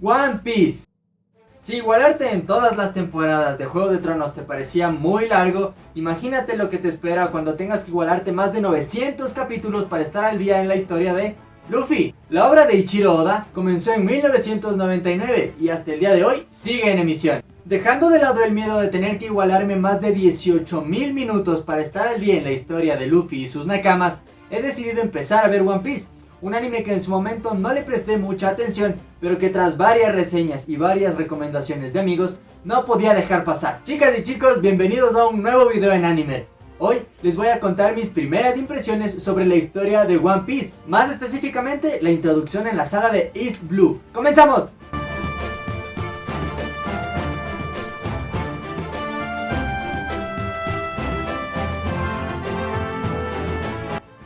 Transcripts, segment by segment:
One Piece. Si igualarte en todas las temporadas de Juego de Tronos te parecía muy largo, imagínate lo que te espera cuando tengas que igualarte más de 900 capítulos para estar al día en la historia de Luffy. La obra de Eiichiro Oda comenzó en 1999 y hasta el día de hoy sigue en emisión. Dejando de lado el miedo de tener que igualarme más de 18.000 minutos para estar al día en la historia de Luffy y sus nakamas, he decidido empezar a ver One Piece. Un anime que en su momento no le presté mucha atención, pero que tras varias reseñas y varias recomendaciones de amigos, no podía dejar pasar. Chicas y chicos, bienvenidos a un nuevo video en Anime. Hoy les voy a contar mis primeras impresiones sobre la historia de One Piece, más específicamente la introducción en la saga de East Blue. ¡Comenzamos!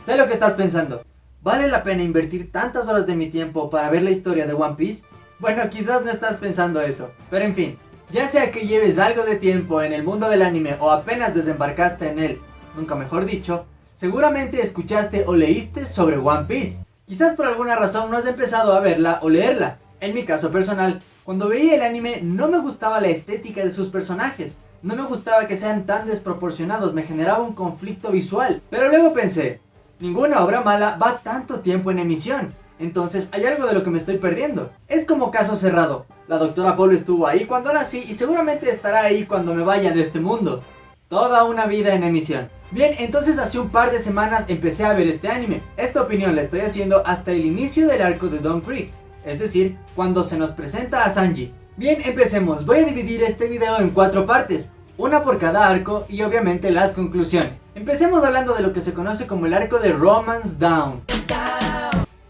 Sé lo que estás pensando. ¿Vale la pena invertir tantas horas de mi tiempo para ver la historia de One Piece? Bueno, quizás no estás pensando eso, pero en fin, ya sea que lleves algo de tiempo en el mundo del anime o apenas desembarcaste en él, nunca mejor dicho, seguramente escuchaste o leíste sobre One Piece. Quizás por alguna razón no has empezado a verla o leerla. En mi caso personal, cuando veía el anime no me gustaba la estética de sus personajes, no me gustaba que sean tan desproporcionados, me generaba un conflicto visual, pero luego pensé, ninguna obra mala va tanto tiempo en emisión, entonces hay algo de lo que me estoy perdiendo. Es como caso cerrado, la doctora Polo estuvo ahí cuando nací y seguramente estará ahí cuando me vaya de este mundo. Toda una vida en emisión. Bien, entonces hace un par de semanas empecé a ver este anime. Esta opinión la estoy haciendo hasta el inicio del arco de Dawn Creek, es decir, cuando se nos presenta a Sanji. Bien, empecemos. Voy a dividir este video en 4 partes, una por cada arco y obviamente las conclusiones. Empecemos hablando de lo que se conoce como el arco de Romance Down.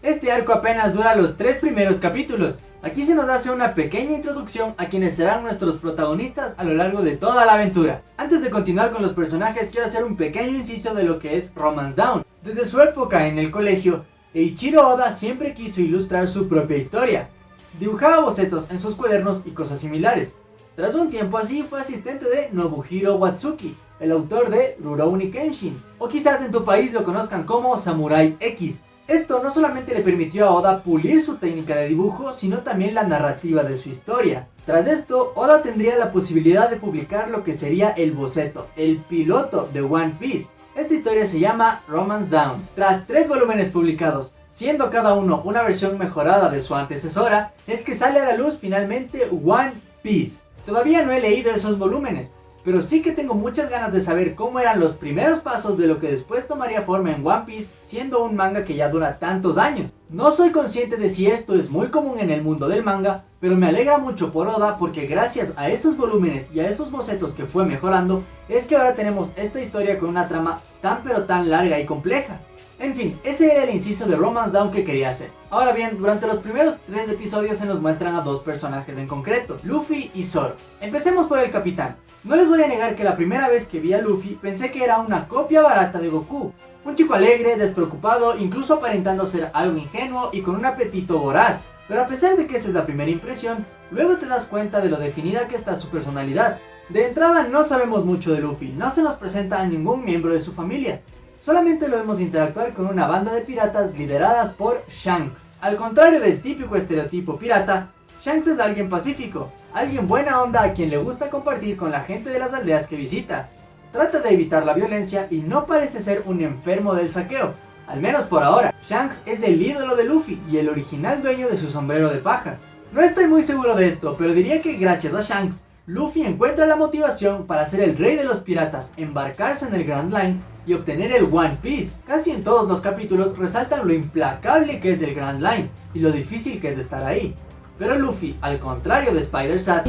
Este arco apenas dura los 3 primeros capítulos. Aquí se nos hace una pequeña introducción a quienes serán nuestros protagonistas a lo largo de toda la aventura. Antes de continuar con los personajes, quiero hacer un pequeño inciso de lo que es Romance Down. Desde su época en el colegio, Eiichiro Oda siempre quiso ilustrar su propia historia. Dibujaba bocetos en sus cuadernos y cosas similares. Tras un tiempo así fue asistente de Nobuhiro Watsuki, el autor de Rurouni Kenshin, o quizás en tu país lo conozcan como Samurai X. Esto no solamente le permitió a Oda pulir su técnica de dibujo, sino también la narrativa de su historia. Tras esto, Oda tendría la posibilidad de publicar lo que sería el boceto, el piloto de One Piece. Esta historia se llama Romance Down. Tras 3 volúmenes publicados, siendo cada uno una versión mejorada de su antecesora, es que sale a la luz finalmente One Piece. Todavía no he leído esos volúmenes, pero sí que tengo muchas ganas de saber cómo eran los primeros pasos de lo que después tomaría forma en One Piece, siendo un manga que ya dura tantos años. No soy consciente de si esto es muy común en el mundo del manga, pero me alegra mucho por Oda porque gracias a esos volúmenes y a esos bocetos que fue mejorando, es que ahora tenemos esta historia con una trama tan pero tan larga y compleja. En fin, ese era el inciso de Romance Down que quería hacer. Ahora bien, durante los primeros 3 episodios se nos muestran a 2 personajes en concreto, Luffy y Zoro. Empecemos por el capitán. No les voy a negar que la primera vez que vi a Luffy pensé que era una copia barata de Goku. Un chico alegre, despreocupado, incluso aparentando ser algo ingenuo y con un apetito voraz. Pero a pesar de que esa es la primera impresión, luego te das cuenta de lo definida que está su personalidad. De entrada no sabemos mucho de Luffy, no se nos presenta a ningún miembro de su familia. Solamente lo vemos interactuar con una banda de piratas lideradas por Shanks. Al contrario del típico estereotipo pirata, Shanks es alguien pacífico, alguien buena onda a quien le gusta compartir con la gente de las aldeas que visita. Trata de evitar la violencia y no parece ser un enfermo del saqueo, al menos por ahora. Shanks es el ídolo de Luffy y el original dueño de su sombrero de paja. No estoy muy seguro de esto, pero diría que gracias a Shanks, Luffy encuentra la motivación para ser el rey de los piratas, embarcarse en el Grand Line y obtener el One Piece. Casi en todos los capítulos resaltan lo implacable que es el Grand Line y lo difícil que es estar ahí. Pero Luffy, al contrario de Spider-Sat,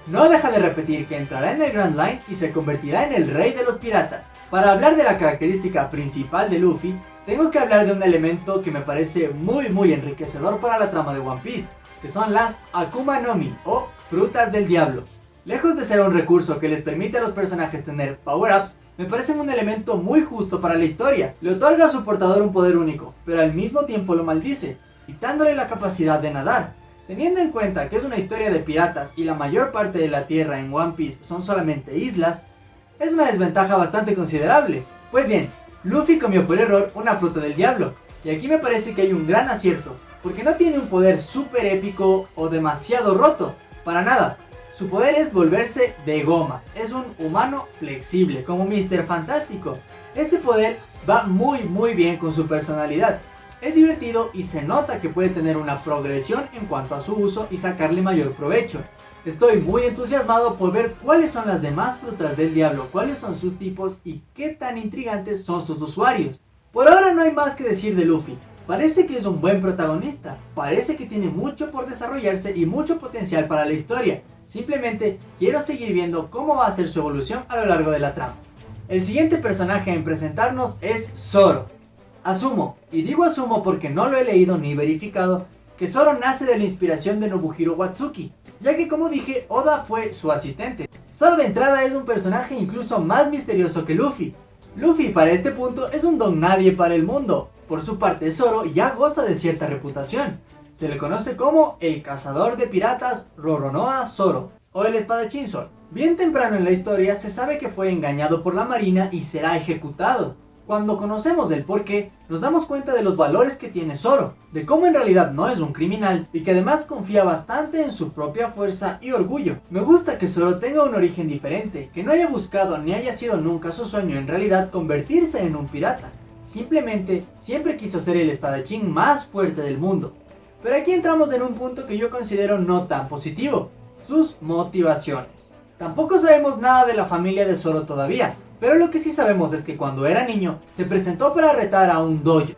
no deja de repetir que entrará en el Grand Line y se convertirá en el rey de los piratas. Para hablar de la característica principal de Luffy, tengo que hablar de un elemento que me parece muy enriquecedor para la trama de One Piece, que son las Akuma no Mi o frutas del diablo. Lejos de ser un recurso que les permite a los personajes tener power-ups, me parecen un elemento muy justo para la historia. Le otorga a su portador un poder único, pero al mismo tiempo lo maldice, quitándole la capacidad de nadar. Teniendo en cuenta que es una historia de piratas y la mayor parte de la tierra en One Piece son solamente islas, es una desventaja bastante considerable. Pues bien, Luffy comió por error una fruta del diablo, y aquí me parece que hay un gran acierto, porque no tiene un poder súper épico o demasiado roto, para nada. Su poder es volverse de goma, es un humano flexible, como Mr. Fantástico. Este poder va muy bien con su personalidad. Es divertido y se nota que puede tener una progresión en cuanto a su uso y sacarle mayor provecho. Estoy muy entusiasmado por ver cuáles son las demás frutas del diablo, cuáles son sus tipos y qué tan intrigantes son sus usuarios. Por ahora no hay más que decir de Luffy. Parece que es un buen protagonista, parece que tiene mucho por desarrollarse y mucho potencial para la historia. Simplemente quiero seguir viendo cómo va a ser su evolución a lo largo de la trama. El siguiente personaje en presentarnos es Zoro. Asumo, y digo asumo porque no lo he leído ni verificado, que Zoro nace de la inspiración de Nobuhiro Watsuki, ya que como dije, Oda fue su asistente. Zoro de entrada es un personaje incluso más misterioso que Luffy. Luffy para este punto es un don nadie para el mundo. Por su parte, Zoro ya goza de cierta reputación. Se le conoce como el cazador de piratas Roronoa Zoro, o el espadachín Zoro. Bien temprano en la historia se sabe que fue engañado por la marina y será ejecutado. Cuando conocemos el porqué, nos damos cuenta de los valores que tiene Zoro, de cómo en realidad no es un criminal y que además confía bastante en su propia fuerza y orgullo. Me gusta que Zoro tenga un origen diferente, que no haya buscado ni haya sido nunca su sueño en realidad convertirse en un pirata. Simplemente siempre quiso ser el espadachín más fuerte del mundo. Pero aquí entramos en un punto que yo considero no tan positivo, sus motivaciones. Tampoco sabemos nada de la familia de Zoro todavía, pero lo que sí sabemos es que cuando era niño se presentó para retar a un dojo.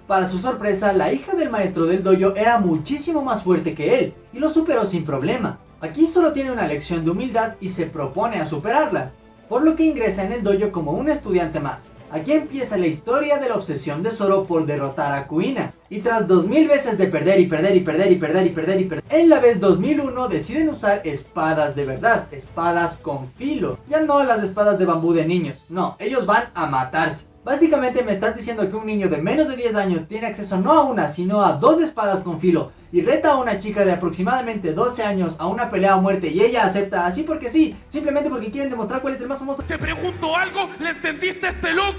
Para su sorpresa, la hija del maestro del dojo era muchísimo más fuerte que él y lo superó sin problema. Aquí solo tiene una lección de humildad y se propone a superarla, por lo que ingresa en el dojo como un estudiante más. Aquí empieza la historia de la obsesión de Zoro por derrotar a Kuina. Y tras 2000 veces de perder y perder y perder y perder y perder y perder, en la vez 2001 deciden usar espadas de verdad, espadas con filo. Ya no las espadas de bambú de niños, no, ellos van a matarse. Básicamente me estás diciendo que un niño de menos de 10 años tiene acceso no a una, sino a 2 espadas con filo y reta a una chica de aproximadamente 12 años a una pelea a muerte y ella acepta así porque sí, simplemente porque quieren demostrar cuál es el más famoso. Te pregunto algo, ¿le entendiste este look?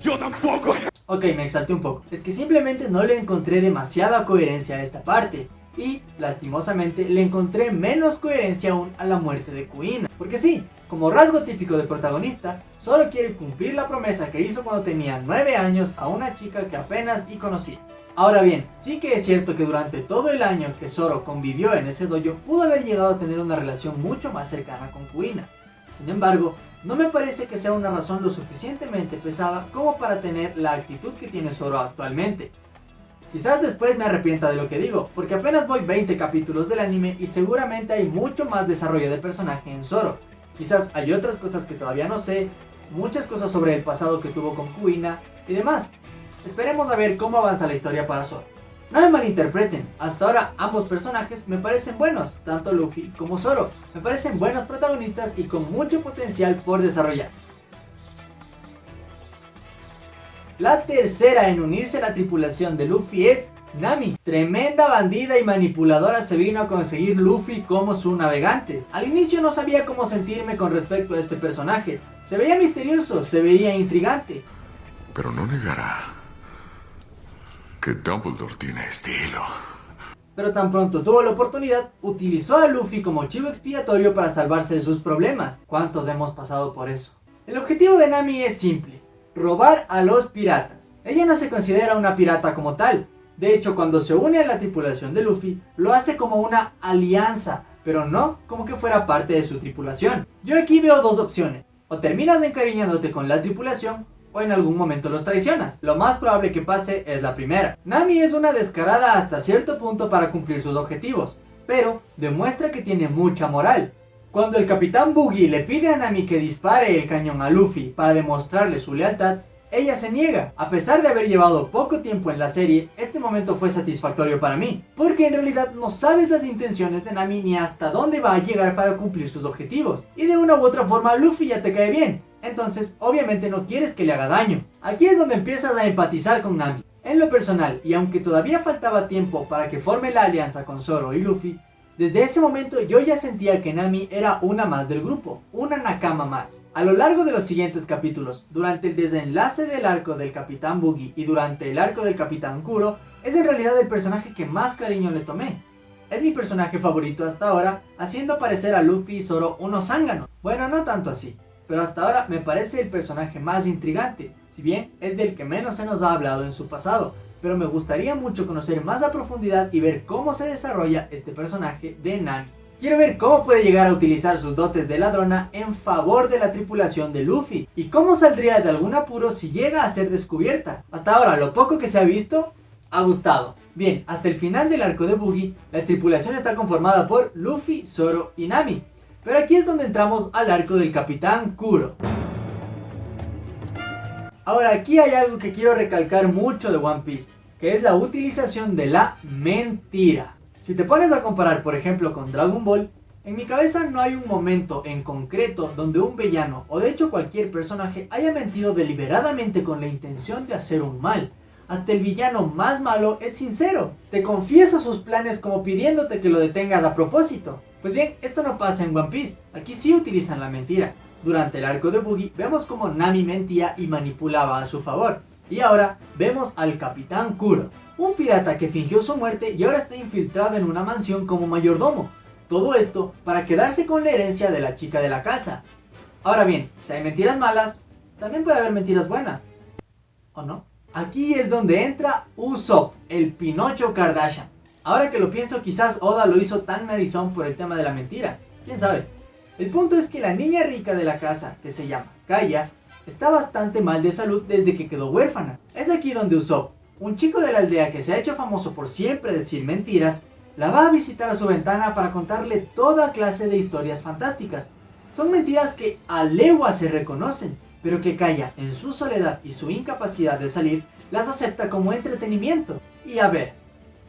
Yo tampoco. Ok, me exalté un poco. Es que simplemente no le encontré demasiada coherencia a esta parte. Y, lastimosamente, le encontré menos coherencia aún a la muerte de Kuina. Porque sí, como rasgo típico de protagonista, solo quiere cumplir la promesa que hizo cuando tenía 9 años a una chica que apenas y conocía. Ahora bien, sí que es cierto que durante todo el año que Zoro convivió en ese dojo, pudo haber llegado a tener una relación mucho más cercana con Kuina. Sin embargo, no me parece que sea una razón lo suficientemente pesada como para tener la actitud que tiene Zoro actualmente. Quizás después me arrepienta de lo que digo, porque apenas voy 20 capítulos del anime y seguramente hay mucho más desarrollo de personaje en Zoro. Quizás hay otras cosas que todavía no sé, muchas cosas sobre el pasado que tuvo con Kuina y demás. Esperemos a ver cómo avanza la historia para Zoro. No me malinterpreten, hasta ahora ambos personajes me parecen buenos, tanto Luffy como Zoro. Me parecen buenos protagonistas y con mucho potencial por desarrollar. La tercera en unirse a la tripulación de Luffy es Nami. Tremenda bandida y manipuladora se vino a conseguir Luffy como su navegante. Al inicio no sabía cómo sentirme con respecto a este personaje. Se veía misterioso, se veía intrigante. Pero no negará que Dumbledore tiene estilo. Pero tan pronto tuvo la oportunidad, utilizó a Luffy como chivo expiatorio para salvarse de sus problemas. ¿Cuántos hemos pasado por eso? El objetivo de Nami es simple: robar a los piratas. Ella no se considera una pirata como tal. De hecho, cuando se une a la tripulación de Luffy, lo hace como una alianza, pero no como que fuera parte de su tripulación. Yo aquí veo dos opciones: o terminas encariñándote con la tripulación, o en algún momento los traicionas. Lo más probable que pase es la primera. Nami es una descarada hasta cierto punto para cumplir sus objetivos, pero demuestra que tiene mucha moral. Cuando el Capitán Buggy le pide a Nami que dispare el cañón a Luffy para demostrarle su lealtad, ella se niega. A pesar de haber llevado poco tiempo en la serie, este momento fue satisfactorio para mí, porque en realidad no sabes las intenciones de Nami ni hasta dónde va a llegar para cumplir sus objetivos, y de una u otra forma Luffy ya te cae bien, entonces obviamente no quieres que le haga daño. Aquí es donde empiezas a empatizar con Nami. En lo personal, y aunque todavía faltaba tiempo para que forme la alianza con Zoro y Luffy, desde ese momento yo ya sentía que Nami era una más del grupo, una Nakama más. A lo largo de los siguientes capítulos, durante el desenlace del arco del Capitán Buggy y durante el arco del Capitán Kuro, es en realidad el personaje que más cariño le tomé. Es mi personaje favorito hasta ahora, haciendo parecer a Luffy y Zoro unos zánganos. Bueno, no tanto así, pero hasta ahora me parece el personaje más intrigante, si bien es del que menos se nos ha hablado en su pasado, pero me gustaría mucho conocer más a profundidad y ver cómo se desarrolla este personaje de Nami. Quiero ver cómo puede llegar a utilizar sus dotes de ladrona en favor de la tripulación de Luffy, y cómo saldría de algún apuro si llega a ser descubierta. Hasta ahora, lo poco que se ha visto, ha gustado. Bien, hasta el final del arco de Buggy, la tripulación está conformada por Luffy, Zoro y Nami. Pero aquí es donde entramos al arco del Capitán Kuro. Ahora aquí hay algo que quiero recalcar mucho de One Piece, que es la utilización de la mentira. Si te pones a comparar por ejemplo con Dragon Ball, en mi cabeza no hay un momento en concreto donde un villano o de hecho cualquier personaje haya mentido deliberadamente con la intención de hacer un mal. Hasta el villano más malo es sincero, te confiesa sus planes como pidiéndote que lo detengas a propósito. Pues bien, esto no pasa en One Piece, aquí sí utilizan la mentira. Durante el arco de Buggy vemos como Nami mentía y manipulaba a su favor. Y ahora vemos al Capitán Kuro, un pirata que fingió su muerte y ahora está infiltrado en una mansión como mayordomo. Todo esto para quedarse con la herencia de la chica de la casa. Ahora bien, si hay mentiras malas, también puede haber mentiras buenas. ¿O no? Aquí es donde entra Usopp, el Pinocho Kardashian. Ahora que lo pienso, quizás Oda lo hizo tan narizón por el tema de la mentira. ¿Quién sabe? El punto es que la niña rica de la casa, que se llama Kaya, está bastante mal de salud desde que quedó huérfana. Es aquí donde Usopp, un chico de la aldea que se ha hecho famoso por siempre decir mentiras, la va a visitar a su ventana para contarle toda clase de historias fantásticas. Son mentiras que a legua se reconocen, pero que Kaya, en su soledad y su incapacidad de salir, las acepta como entretenimiento. Y a ver,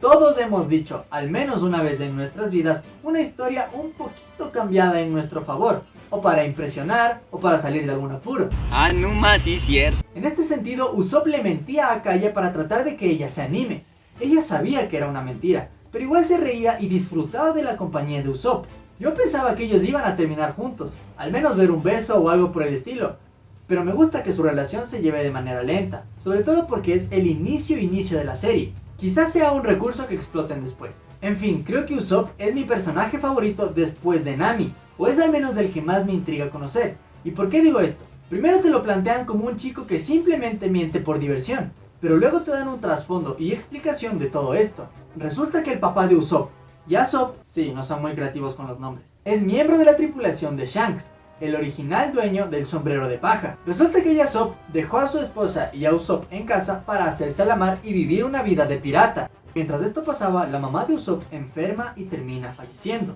todos hemos dicho, al menos una vez en nuestras vidas, una historia un poquito cambiada en nuestro favor, o para impresionar, o para salir de algún apuro. Ah, no más, sí, cierto. En este sentido, Usopp le mentía a Kaya para tratar de que ella se anime. Ella sabía que era una mentira, pero igual se reía y disfrutaba de la compañía de Usopp. Yo pensaba que ellos iban a terminar juntos, al menos ver un beso o algo por el estilo. Pero me gusta que su relación se lleve de manera lenta, sobre todo porque es el inicio de la serie. Quizás sea un recurso que exploten después. En fin, creo que Usopp es mi personaje favorito después de Nami, o es al menos el que más me intriga conocer. ¿Y por qué digo esto? Primero te lo plantean como un chico que simplemente miente por diversión, pero luego te dan un trasfondo y explicación de todo esto. Resulta que el papá de Usopp, Yasop, sí, no son muy creativos con los nombres, es miembro de la tripulación de Shanks, el original dueño del sombrero de paja. Resulta que Yasop dejó a su esposa y a Usopp en casa para hacerse a la mar y vivir una vida de pirata. Mientras esto pasaba, la mamá de Usopp enferma y termina falleciendo.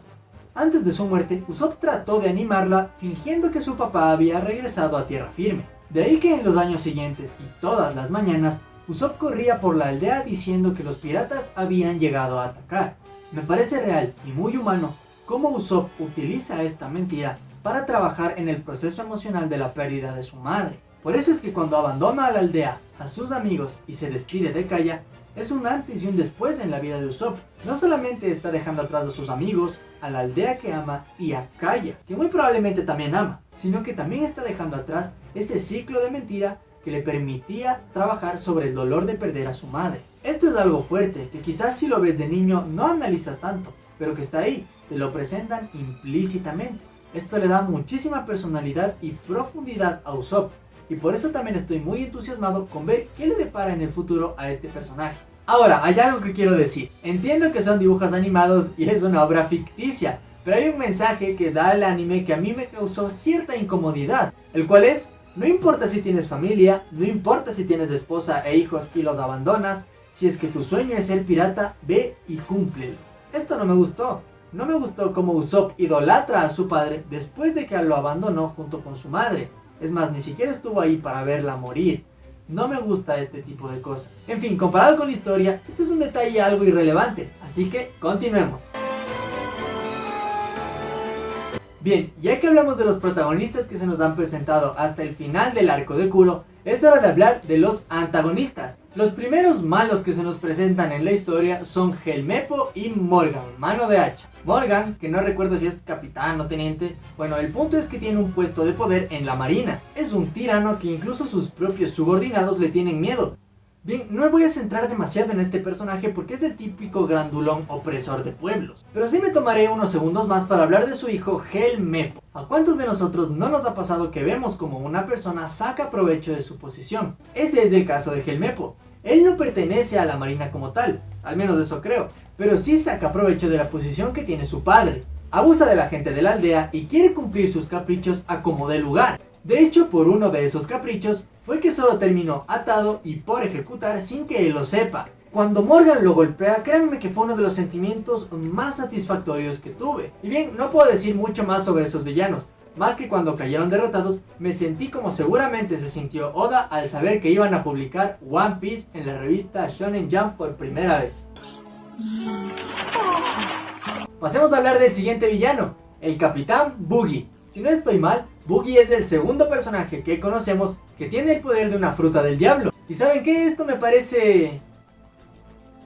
Antes de su muerte, Usopp trató de animarla fingiendo que su papá había regresado a tierra firme. De ahí que en los años siguientes y todas las mañanas, Usopp corría por la aldea diciendo que los piratas habían llegado a atacar. Me parece real y muy humano cómo Usopp utiliza esta mentira para trabajar en el proceso emocional de la pérdida de su madre. Por eso es que cuando abandona a la aldea, a sus amigos y se despide de Kaya, es un antes y un después en la vida de Usopp. No solamente está dejando atrás a sus amigos, a la aldea que ama y a Kaya, que muy probablemente también ama, sino que también está dejando atrás ese ciclo de mentira que le permitía trabajar sobre el dolor de perder a su madre. Esto es algo fuerte, que quizás si lo ves de niño no analizas tanto, pero que está ahí, te lo presentan implícitamente. Esto le da muchísima personalidad y profundidad a Usopp, y por eso también estoy muy entusiasmado con ver qué le depara en el futuro a este personaje. Ahora, hay algo que quiero decir. Entiendo que son dibujos animados y es una obra ficticia, pero hay un mensaje que da el anime que a mí me causó cierta incomodidad, el cual es: no importa si tienes familia, no importa si tienes esposa e hijos y los abandonas, si es que tu sueño es ser pirata, ve y cúmplelo. Esto no me gustó. No me gustó cómo Usopp idolatra a su padre después de que lo abandonó junto con su madre. Es más, ni siquiera estuvo ahí para verla morir. No me gusta este tipo de cosas. En fin, comparado con la historia, este es un detalle algo irrelevante. Así que, continuemos. Bien, ya que hablamos de los protagonistas que se nos han presentado hasta el final del arco de Kuro, es hora de hablar de los antagonistas. Los primeros malos que se nos presentan en la historia son Helmeppo y Morgan, mano de hacha. Morgan, que no recuerdo si es capitán o teniente, bueno, el punto es que tiene un puesto de poder en la marina. Es un tirano que incluso sus propios subordinados le tienen miedo. Bien, no me voy a centrar demasiado en este personaje porque es el típico grandulón opresor de pueblos, pero sí me tomaré unos segundos más para hablar de su hijo Helmeppo. ¿A cuántos de nosotros no nos ha pasado que vemos como una persona saca provecho de su posición? Ese es el caso de Helmeppo. Él no pertenece a la marina como tal, al menos eso creo, pero sí saca provecho de la posición que tiene su padre. Abusa de la gente de la aldea y quiere cumplir sus caprichos a como dé lugar. De hecho, por uno de esos caprichos fue que solo terminó atado y por ejecutar sin que él lo sepa. Cuando Morgan lo golpea, créanme que fue uno de los sentimientos más satisfactorios que tuve. Y bien, no puedo decir mucho más sobre esos villanos, más que cuando cayeron derrotados, me sentí como seguramente se sintió Oda al saber que iban a publicar One Piece en la revista Shonen Jump por primera vez. Pasemos a hablar del siguiente villano, el Capitán Buggy. Si no estoy mal, Buggy es el segundo personaje que conocemos que tiene el poder de una fruta del diablo. ¿Y saben qué? Esto me parece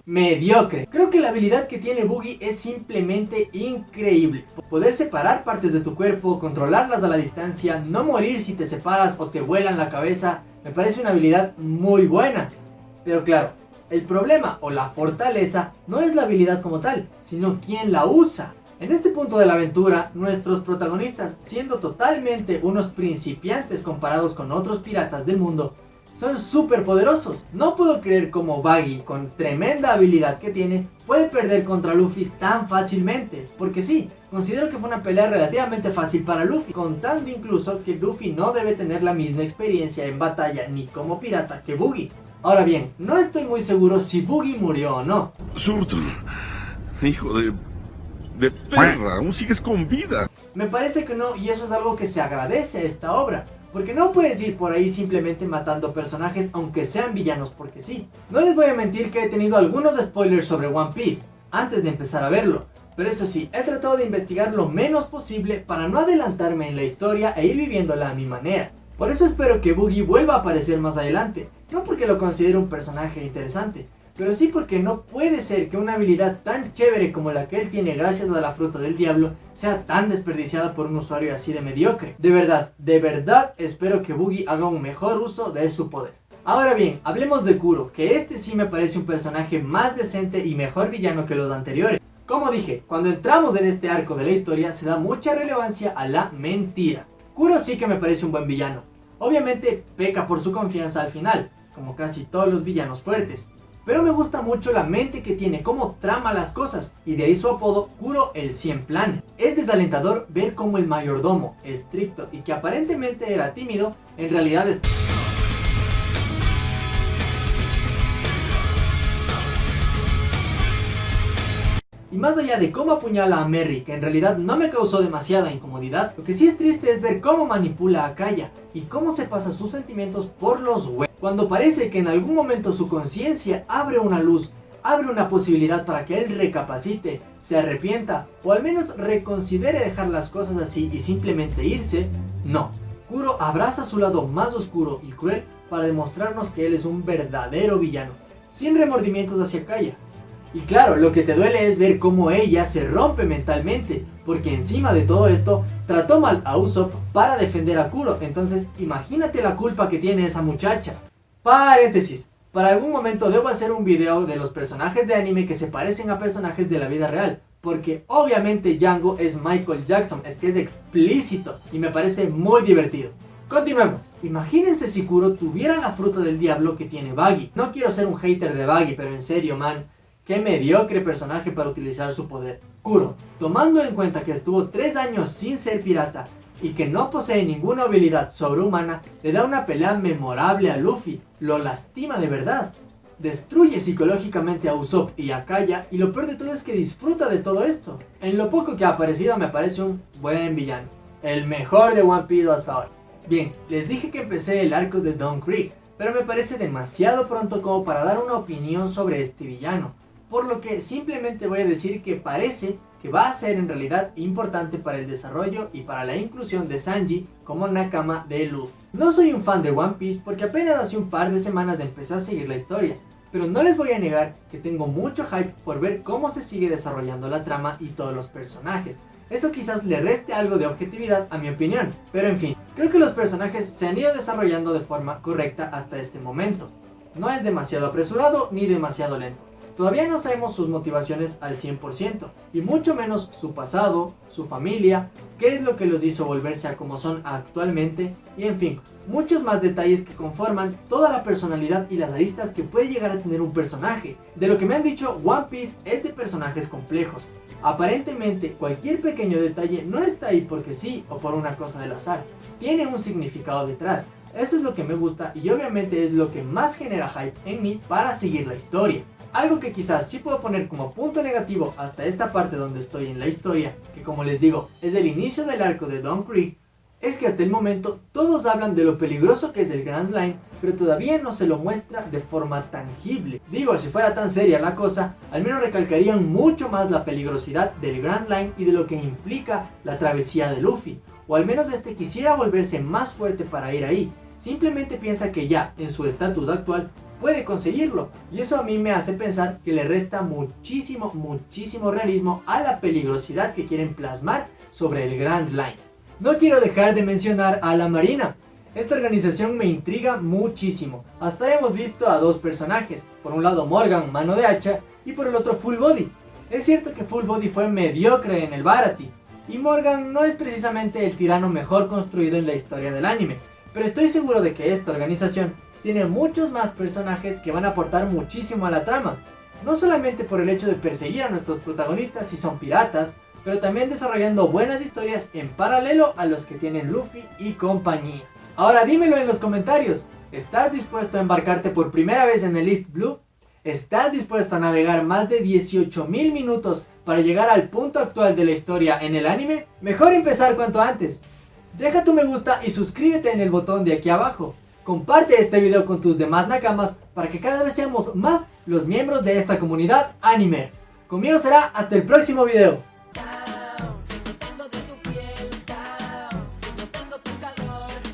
mediocre. Creo que la habilidad que tiene Buggy es simplemente increíble. Poder separar partes de tu cuerpo, controlarlas a la distancia, no morir si te separas o te vuelan la cabeza, me parece una habilidad muy buena. Pero claro, el problema o la fortaleza no es la habilidad como tal, sino quien la usa. En este punto de la aventura, nuestros protagonistas, siendo totalmente unos principiantes comparados con otros piratas del mundo, son súper poderosos. No puedo creer cómo Buggy, con tremenda habilidad que tiene, puede perder contra Luffy tan fácilmente. Porque sí, considero que fue una pelea relativamente fácil para Luffy, contando incluso que Luffy no debe tener la misma experiencia en batalla ni como pirata que Buggy. Ahora bien, no estoy muy seguro si Buggy murió o no. Surtur, hijo de perra, aún sigues con vida. Me parece que no, y eso es algo que se agradece a esta obra, porque no puedes ir por ahí simplemente matando personajes aunque sean villanos porque sí. No les voy a mentir que he tenido algunos spoilers sobre One Piece antes de empezar a verlo, pero eso sí, he tratado de investigar lo menos posible para no adelantarme en la historia e ir viviéndola a mi manera. Por eso espero que Buggy vuelva a aparecer más adelante, no porque lo considero un personaje interesante, pero sí porque no puede ser que una habilidad tan chévere como la que él tiene gracias a la fruta del diablo sea tan desperdiciada por un usuario así de mediocre. De verdad espero que Buggy haga un mejor uso de su poder. Ahora bien, hablemos de Kuro, que este sí me parece un personaje más decente y mejor villano que los anteriores. Como dije, cuando entramos en este arco de la historia se da mucha relevancia a la mentira. Kuro sí que me parece un buen villano. Obviamente peca por su confianza al final, como casi todos los villanos fuertes. Pero me gusta mucho la mente que tiene, cómo trama las cosas, y de ahí su apodo, Kuro el 100 Plan. Es desalentador ver cómo el mayordomo, estricto y que aparentemente era tímido, en realidad es... Y más allá de cómo apuñala a Merry, que en realidad no me causó demasiada incomodidad, lo que sí es triste es ver cómo manipula a Kaya y cómo se pasa sus sentimientos por los huevos. Cuando parece que en algún momento su conciencia abre una luz, abre una posibilidad para que él recapacite, se arrepienta o al menos reconsidere dejar las cosas así y simplemente irse, no. Kuro abraza su lado más oscuro y cruel para demostrarnos que él es un verdadero villano, sin remordimientos hacia Kaya. Y claro, lo que te duele es ver cómo ella se rompe mentalmente, porque encima de todo esto, trató mal a Usopp para defender a Kuro, entonces imagínate la culpa que tiene esa muchacha. Paréntesis, para algún momento debo hacer un video de los personajes de anime que se parecen a personajes de la vida real, porque obviamente Django es Michael Jackson, es que es explícito y me parece muy divertido. Continuemos. Imagínense si Kuro tuviera la fruta del diablo que tiene Buggy. No quiero ser un hater de Buggy, pero en serio, man, qué mediocre personaje para utilizar su poder. Kuro, tomando en cuenta que estuvo 3 años sin ser pirata y que no posee ninguna habilidad sobrehumana, le da una pelea memorable a Luffy, lo lastima de verdad. Destruye psicológicamente a Usopp y a Kaya, y lo peor de todo es que disfruta de todo esto. En lo poco que ha aparecido me parece un buen villano, el mejor de One Piece hasta ahora. Bien, les dije que empecé el arco de Don Krieg, pero me parece demasiado pronto como para dar una opinión sobre este villano, por lo que simplemente voy a decir que parece que va a ser en realidad importante para el desarrollo y para la inclusión de Sanji como Nakama de Luffy. No soy un fan de One Piece porque apenas hace un par de semanas empecé a seguir la historia, pero no les voy a negar que tengo mucho hype por ver cómo se sigue desarrollando la trama y todos los personajes. Eso quizás le reste algo de objetividad a mi opinión, pero en fin, creo que los personajes se han ido desarrollando de forma correcta hasta este momento. No es demasiado apresurado ni demasiado lento. Todavía no sabemos sus motivaciones al 100%, y mucho menos su pasado, su familia, qué es lo que los hizo volverse a como son actualmente, y en fin, muchos más detalles que conforman toda la personalidad y las aristas que puede llegar a tener un personaje. De lo que me han dicho, One Piece es de personajes complejos. Aparentemente, cualquier pequeño detalle no está ahí porque sí o por una cosa del azar. Tiene un significado detrás. Eso es lo que me gusta y obviamente es lo que más genera hype en mí para seguir la historia. Algo que quizás sí puedo poner como punto negativo hasta esta parte donde estoy en la historia, que como les digo, es el inicio del arco de Don Krieg, es que hasta el momento todos hablan de lo peligroso que es el Grand Line, pero todavía no se lo muestra de forma tangible. Digo, si fuera tan seria la cosa, al menos recalcarían mucho más la peligrosidad del Grand Line y de lo que implica la travesía de Luffy, o al menos este quisiera volverse más fuerte para ir ahí. Simplemente piensa que ya, en su estatus actual, puede conseguirlo, y eso a mí me hace pensar que le resta muchísimo realismo a la peligrosidad que quieren plasmar sobre el Grand Line. No quiero dejar de mencionar a la Marina. Esta organización me intriga muchísimo. Hasta hemos visto a dos personajes, por un lado Morgan, mano de hacha, y por el otro Full Body. Es cierto que Full Body fue mediocre en el Baratie, y Morgan no es precisamente el tirano mejor construido en la historia del anime, pero estoy seguro de que esta organización tiene muchos más personajes que van a aportar muchísimo a la trama, no solamente por el hecho de perseguir a nuestros protagonistas si son piratas, pero también desarrollando buenas historias en paralelo a los que tienen Luffy y compañía. Ahora dímelo en los comentarios, ¿estás dispuesto a embarcarte por primera vez en el East Blue? ¿Estás dispuesto a navegar más de 18.000 minutos para llegar al punto actual de la historia en el anime? Mejor empezar cuanto antes. Deja tu me gusta y suscríbete en el botón de aquí abajo. Comparte este video con tus demás nakamas para que cada vez seamos más los miembros de esta comunidad anime. Conmigo será hasta el próximo video.